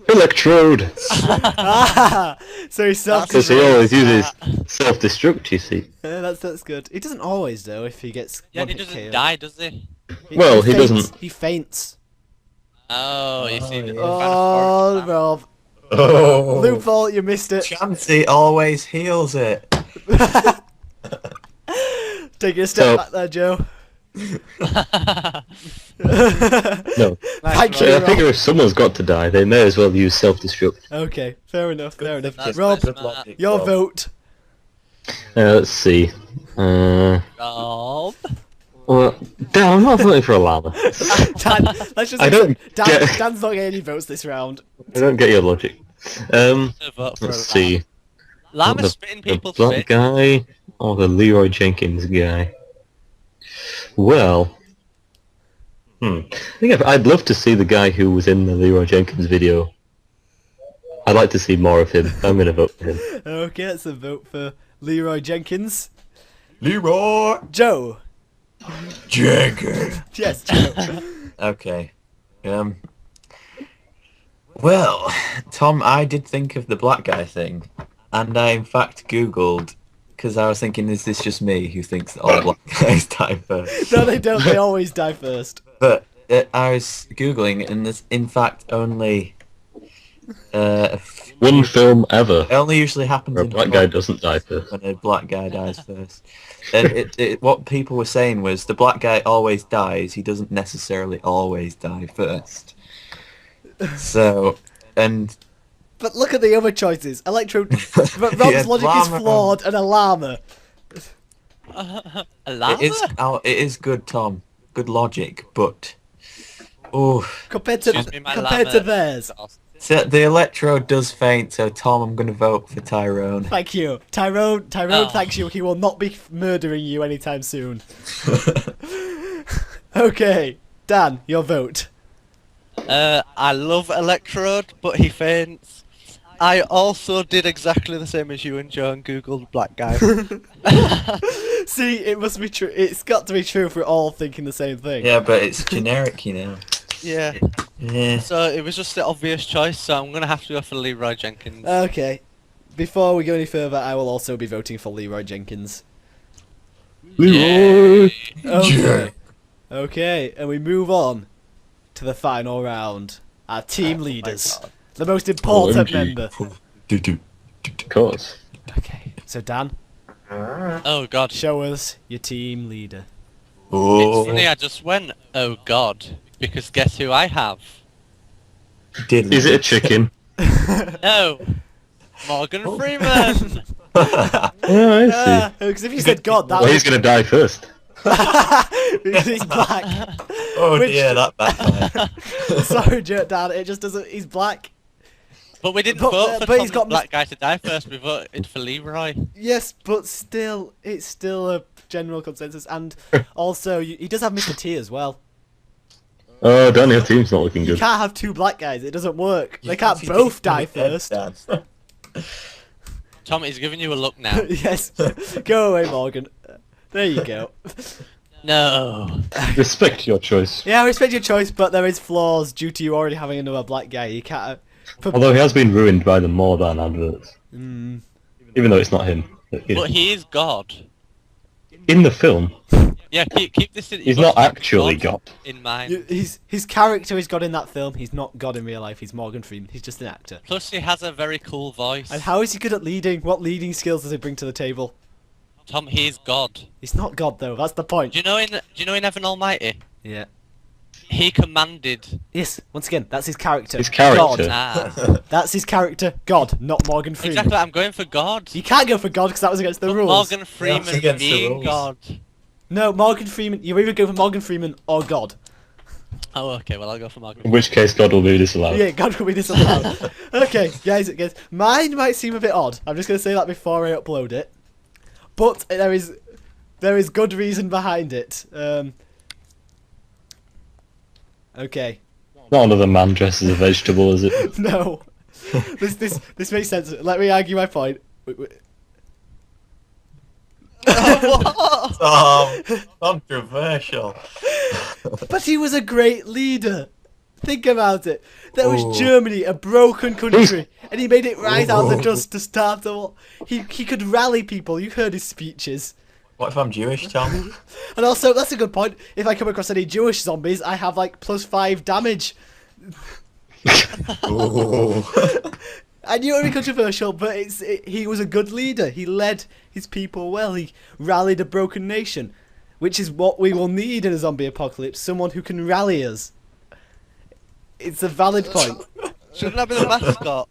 Electrode, Ah, so he's self. because he always uses self-destruct, you see. That's good. He doesn't always though. If he gets Yeah, one he hit doesn't KO. die, does he? Well, he faints. doesn't. He faints. Oh, you see. yeah. the Oh, Fan of Rob, Oh. loophole! You missed it. Chansey always heals it. Take a step So- back there, Joe. No. Thank So you, I Rob. figure if someone's got to die, they may as well use self-destruct. Okay, fair enough. Fair enough. That's Rob, good. logic, your Rob. vote. Let's see. Rob. Well, damn, I'm not voting for a llama. Dan, let's just. I don't Dan, get- Dan's not getting any votes this round. I don't get your logic. To vote for Let's a see. llama. The- Llama spitting The people's black face. guy or the Leroy Jenkins guy? Well, I think I'd love to see the guy who was in the Leroy Jenkins video. I'd like to see more of him. I'm going to vote for him. Okay, that's a vote for Leroy Jenkins. Leroy Joe. Jenkins. Yes, Joe. Okay. Well, Tom, I did think of the black guy thing, and I in fact googled because I was thinking, is this just me who thinks that all black guys die first? No, they don't. They always die first. But I was googling, and there's in fact only One film ever it only usually happens where a in black guy doesn't die first. when a black guy dies first. And what people were saying was the black guy always dies. He doesn't necessarily always die first. So, and But look at the other choices. Electro. But Rob's Yeah, logic is llama. flawed, and a llama. A llama? It is good, Tom. Good logic, but Compared to Excuse me, my compared to llama. theirs. so the electrode does faint. So Tom, I'm going to vote for Tyrone. Thank you, Tyrone. Oh. Thanks you. He will not be murdering you anytime soon. Okay, Dan, your vote. I love Electrode, but he faints. I also did exactly the same as you and Joe and googled black guy. See, it must be true. It's got to be true if we're all thinking the same thing. Yeah, but it's generic, you know. Yeah. Yeah. So it was just the obvious choice, so I'm gonna have to go for Leroy Jenkins. Okay. Before we go any further, I will also be voting for Leroy Jenkins. Leroy! Okay. Okay, and we move on to the final round. Our team leaders. God. The most important OMG. member. Of course. Okay, so Dan, Oh god. show us your team leader. It's funny I just went, oh god, because guess who I have? Is it a chicken? No! Morgan Freeman! Oh, I see. Because if you said God, that Well, he's gonna die first. because he's black. Oh Which- dear, that backfired. Sorry, Dan, it just doesn't. He's black. But we didn't But- vote for but he's Tom's got black guy to die first, we voted for Leroy. Yes, but still, it's still a general consensus, and also he does have Mr. T as well. Oh, Daniel's team's not looking You good. can't have two black guys; it doesn't work. They can't both die first. Tom, he's giving you a look now. Yes, go away, Morgan. There you go. No. Respect your choice. Yeah, I respect your choice, but there is flaws due to you already having another black guy. You can't. Although he has been ruined by the more than adverts. Mm. Even though it's not him. But he is God. In the film, Yeah, keep this in he's you not must keep actually God. in mind. His character is God in that film. He's not God in real life. He's Morgan Freeman. He's just an actor. Plus he has a very cool voice. And how is he good at leading? What leading skills does he bring to the table? Tom, he's God. He's not God though. That's the point. Do you know in Evan Almighty? Yeah. He commanded. Yes. Once again, that's his character. His character. God. Ah. That's his character. God, not Morgan Freeman. Exactly, I'm going for God. You can't go for God because that was against the But rules. Morgan Freeman against the being rules. God. No, Morgan Freeman. You either go for Morgan Freeman or God. Oh, okay, well I'll go for Morgan. In which case, God will be disallowed. Yeah, God will be disallowed. Okay, guys, mine might seem a bit odd. I'm just gonna say that before I upload it, but there is good reason behind it. Okay. Not another man dressed as a vegetable, is it? No. This makes sense. Let me argue my point. Controversial. But he was a great leader. Think about it. That was Ooh. Germany, a broken country, and he made it rise out of the dust to start the war. He could rally people. You heard his speeches. What if I'm Jewish, Tom? And also, that's a good point. If I come across any Jewish zombies, I have like +5 damage. Ooh. I knew it would be controversial, but he was a good leader. He led his people well. He rallied a broken nation, which is what we will need in a zombie apocalypse. Someone who can rally us. It's a valid point. Shouldn't that be the mascot?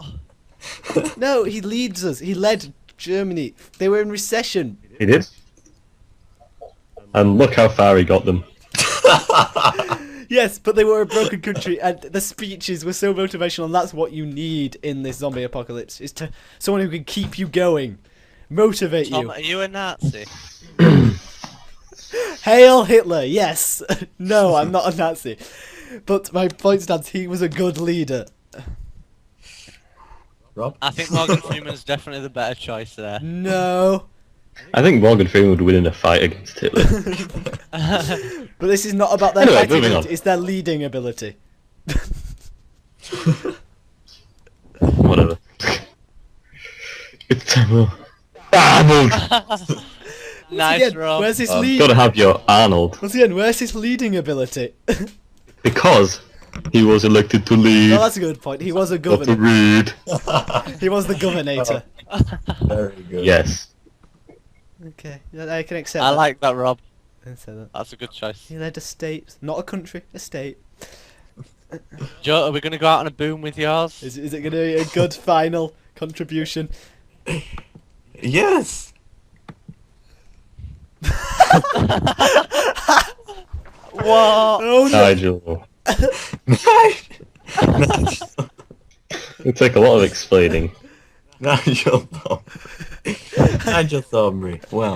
No, he leads us. He led Germany. They were in recession. He did. And look how far he got them. Yes, but they were a broken country, and the speeches were so motivational, and that's what you need in this zombie apocalypse, is to someone who can keep you going, motivate Tom, you. are you a Nazi? Hail Hitler, yes. No, I'm not a Nazi. But my point stands, he was a good leader. Rob? I think Morgan Freeman's definitely the better choice there. No. I think Morgan Freeman would win in a fight against Hitler. But this is not about their Anyway, fighting moving ability, on. it's their leading ability. Whatever. It's time. Arnold! Nice, Again, Rob. where's his Gotta have your Arnold. Once again, where's his leading ability? Because he was elected to lead. No, that's a good point. He was a Not to governor. read. He was the governator. Very good. Yes. Okay, yeah, I can accept I that. like that, Rob. I can say that. That's a good choice. He led a state, not a country, a state. Joe, are we going to go out on a boom with yours? Is it going to be a good final contribution? Yes. What? Oh no! Nigel. It'll take a lot of explaining. Nigel Thornbury. Nigel Thornbury. Well,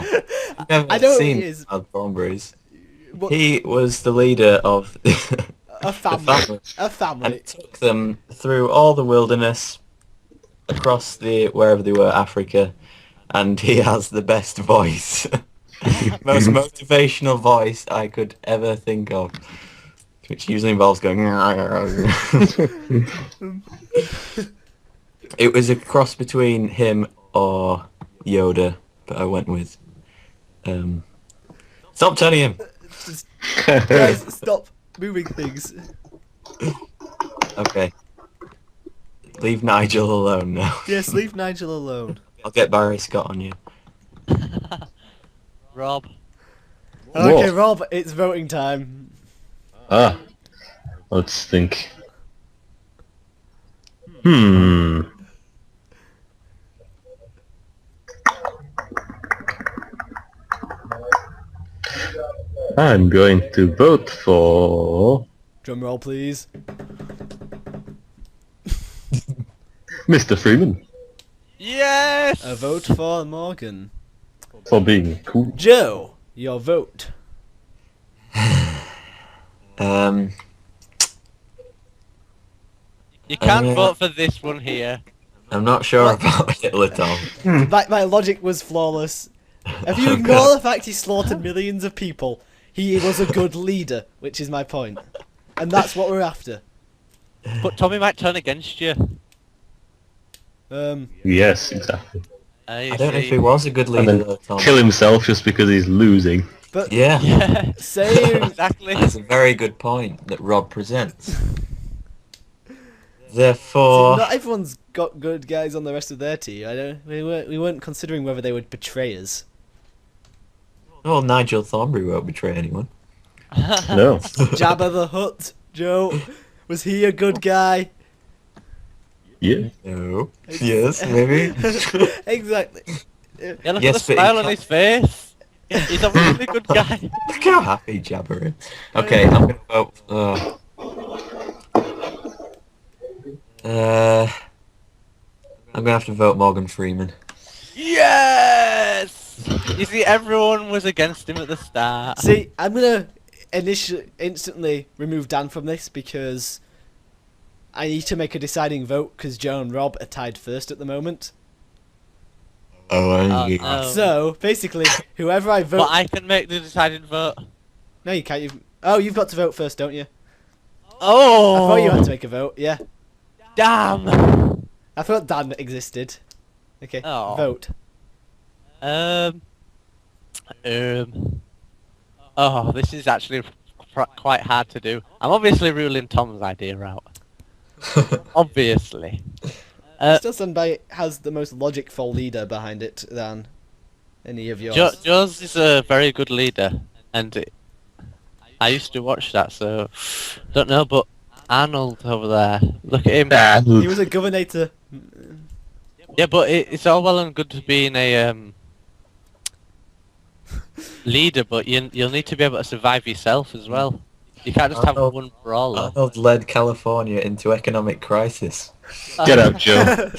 I've never I know who seen he is. Nigel Thornbury's. What- He was the leader of A family. family. A and family. it took them through all the wilderness, across the wherever they were, Africa, and he has the best voice, most motivational voice I could ever think of, which usually involves going. It was a cross between him or Yoda, but I went with. Stop telling him. Just, guys, stop moving things. Okay. Leave Nigel alone now. Yes, leave Nigel alone. I'll get Barry Scott on you. Rob. Okay, Whoa. Rob, it's voting time. Ah, let's think. Hmm. I'm going to vote for Drum roll, please. Mr. Freeman Yes! A vote for Morgan. for being cool. Joe, your vote. You can't Yeah. vote for this one here. I'm not sure about Hitler, Tom. My logic was flawless. If you Oh, ignore God. the fact he slaughtered millions of people, he was a good leader, which is my point. And that's what we're after. But Tommy might turn against you. Yes, exactly. You I don't know if see. he was a good And leader, then though, Tom. kill himself just because he's losing. But Yeah, Yeah, saying exactly. that's a very good point that Rob presents. see, Therefore, not everyone's got good guys on the rest of their team. We weren't considering whether they would betray us. well, Nigel Thornbury won't betray anyone. No. Jabba the Hutt, Joe, was he a good guy? Yeah. No. Yes, maybe. Exactly. Yeah, look Yes, at the but he smile on can't- his face. He's a really good guy. Look how happy Jabba is. Okay, I'm gonna vote. I'm gonna have to vote Morgan Freeman. Yes! You see, everyone was against him at the start. See, I'm gonna instantly remove Dan from this because I need to make a deciding vote because Joe and Rob are tied first at the moment. Oh, no. So basically, whoever I vote, But I can make the deciding vote. no, you can't. You've got to vote first, don't you? Oh! I thought you had to make a vote. Yeah, Damn! I thought Dan existed. Okay, Oh. vote. Oh, this is actually quite hard to do. I'm obviously ruling Tom's idea out. Obviously. Still, somebody has the most logicful leader behind it than any of yours. Joe's is a very good leader, and I used to watch that, so don't know. But Arnold over there, look at him. He was a governor. Yeah, but it's all well and good to being a leader, but you'll need to be able to survive yourself as well. You can't just have Arnold- one brawler. Arnold led California into economic crisis. Get out, Joe.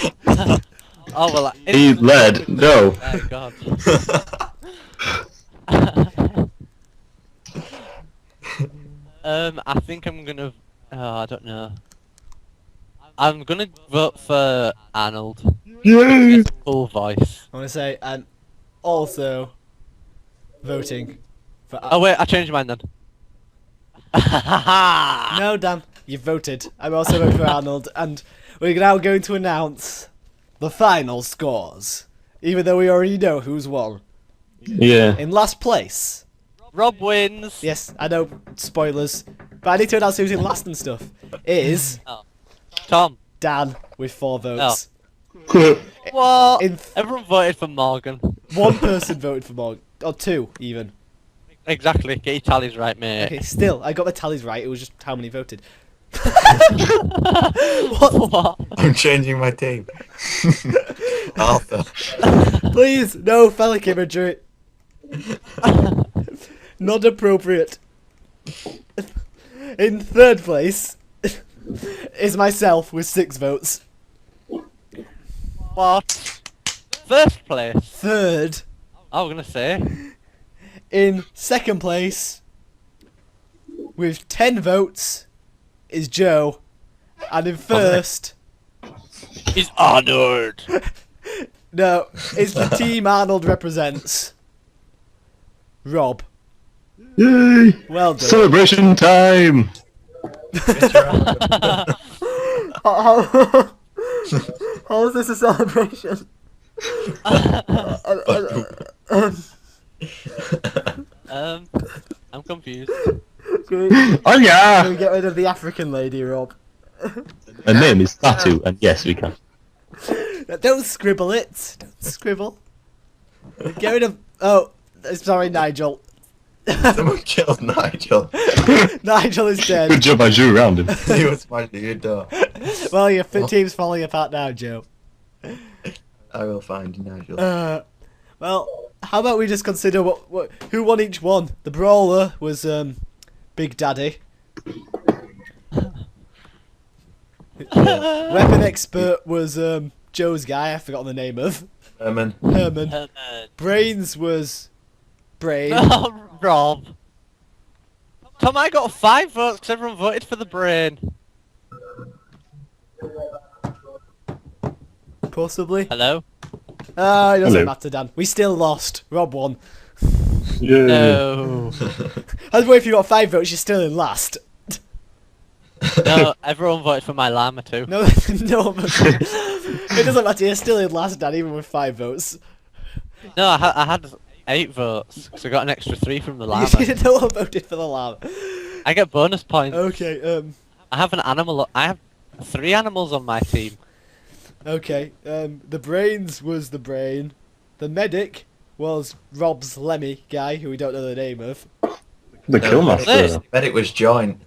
Oh well. He led. No. Oh God. I think I'm gonna. Oh, I don't know. I'm gonna vote for Arnold. Yay! His full voice. I want to say I'm also voting for. Oh wait, I changed mine then. No, Dan, you voted. I'm also voting for Arnold, and we're now going to announce the final scores, even though we already know who's won. Yeah. In last place, Rob wins. yes, I know, spoilers, but I need to announce who's in last and stuff, is Tom. Dan with 4 votes. What? In Everyone voted for Morgan. one person voted for Morgan, or 2 even. Exactly. Get your tallies right, mate. Okay, still, I got the tallies right, it was just how many voted. What? I'm changing my team. Arthur. Please, no phallic imagery. Not appropriate. In third place is myself with 6 votes. What? First place. Third. I was gonna say. In second place with 10 votes is Joe. And in first, He's Arnold. no, it's the team Arnold represents. Rob. Yay! Well done. Celebration time! How is this a celebration? I'm confused. Oh yeah! Can we get rid of the African lady, Rob? Her name is Tatu, and yes, we can. Don't scribble it. Don't scribble. Get rid of... Oh, sorry, Nigel. Someone killed Nigel. Nigel is Good dead. job I drew around him. He was smashing your door. Well, your team's falling apart now, Joe. I will find Nigel. Well, how about we just consider who won each one? The brawler was Big Daddy. Weapon expert was Joe's guy. I forgot the name of Herman. Herman. Brains was Brain. No, Rob. Tom, I got 5 votes because everyone voted for the brain. Possibly. Hello? It doesn't Hello. matter, Dan. We still lost. Rob won. Yay! No. That's why if you got 5 votes, you're still in last. No, everyone voted for my llama too. No, no. It doesn't matter. You're still in last, Dan, even with 5 votes. No, I had 8 votes because I got an extra 3 from the llama. No one voted for the llama. I get bonus points. Okay. I have an animal. I have 3 animals on my team. Okay. The brains was the brain. The medic was Rob's Lemmy guy, who we don't know the name of. The Killmaster. Bet it was joint.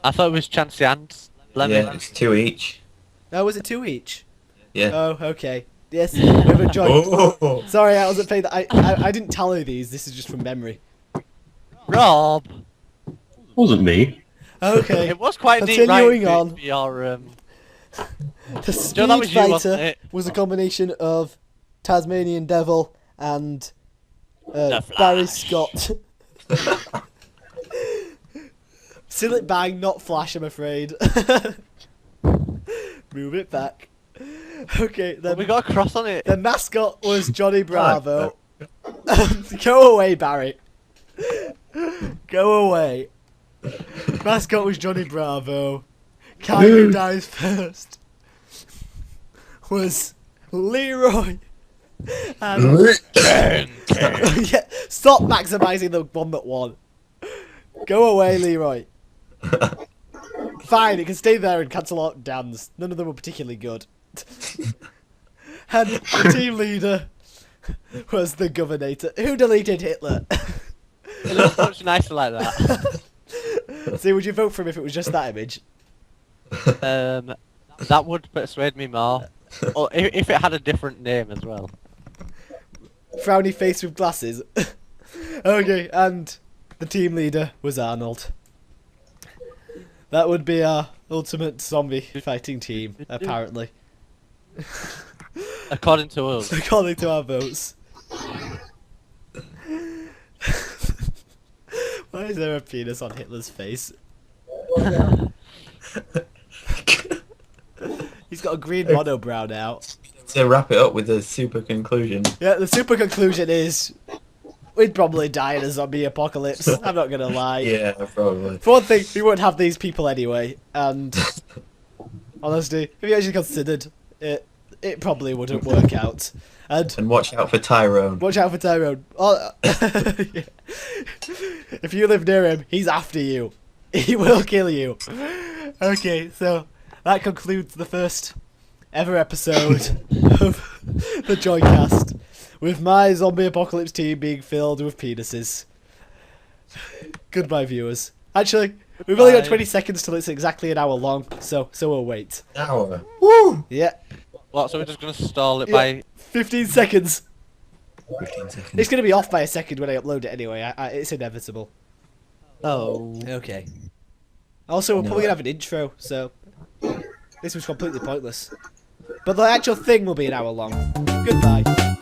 I thought it was Chancey and Lemon. Yeah, it's 2 each. Oh, was it 2 each? Yeah. Oh, okay. Yes, we have a joint. Oh. Sorry, I wasn't paying that. I didn't tally these. This is just from memory. Rob. Wasn't me. Okay. It was quite neat, Continuing right? on. Your The Speed Joe, that was you, wasn't Fighter it? was a combination of Tasmanian Devil and The Barry Flash. Scott. Seal it bang, not Flash, I'm afraid. Move it back. Okay, then we got a cross on it. the mascot was Johnny Bravo. Go away, Barry. Go away. Mascot was Johnny Bravo. Guy who dies first was Leroy. And yeah, stop maximising the one that won. Go away, Leroy. Fine, it can stay there and cancel out Dan's. None of them were particularly good. And the team leader was the Governator. Who deleted Hitler? It looks much nicer like that. See, would you vote for him if it was just that image? That would persuade me more. Or if it had a different name as well. Frowny face with glasses. Okay, and the team leader was Arnold. That would be our ultimate zombie fighting team, apparently. According to us. According to our votes. Why is there a penis on Hitler's face? He's got a green monobrow now. To wrap it up with a super conclusion. Yeah, the super conclusion is we'd probably die in a zombie apocalypse. I'm not gonna lie. Yeah, probably. For one thing, we wouldn't have these people anyway, and honestly, if you actually considered it, it probably wouldn't work out. And watch out for Tyrone. watch out for Tyrone. Oh, yeah. If you live near him, he's after you. He will kill you. Okay, so that concludes the first ever episode of the Joycast, with my zombie apocalypse team being filled with penises. Goodbye, viewers. Actually, We've only got Bye. 20 seconds till it's exactly an hour long, so we'll wait. Hour. Woo! Yeah, What? So we're just gonna stall it Yeah. by? 15 seconds. 15 seconds. It's going to be off by a second when I upload it anyway. It's inevitable. Oh. Okay. Also, we're No. probably going to have an intro, so this was completely pointless. But the actual thing will be an hour long. Goodbye.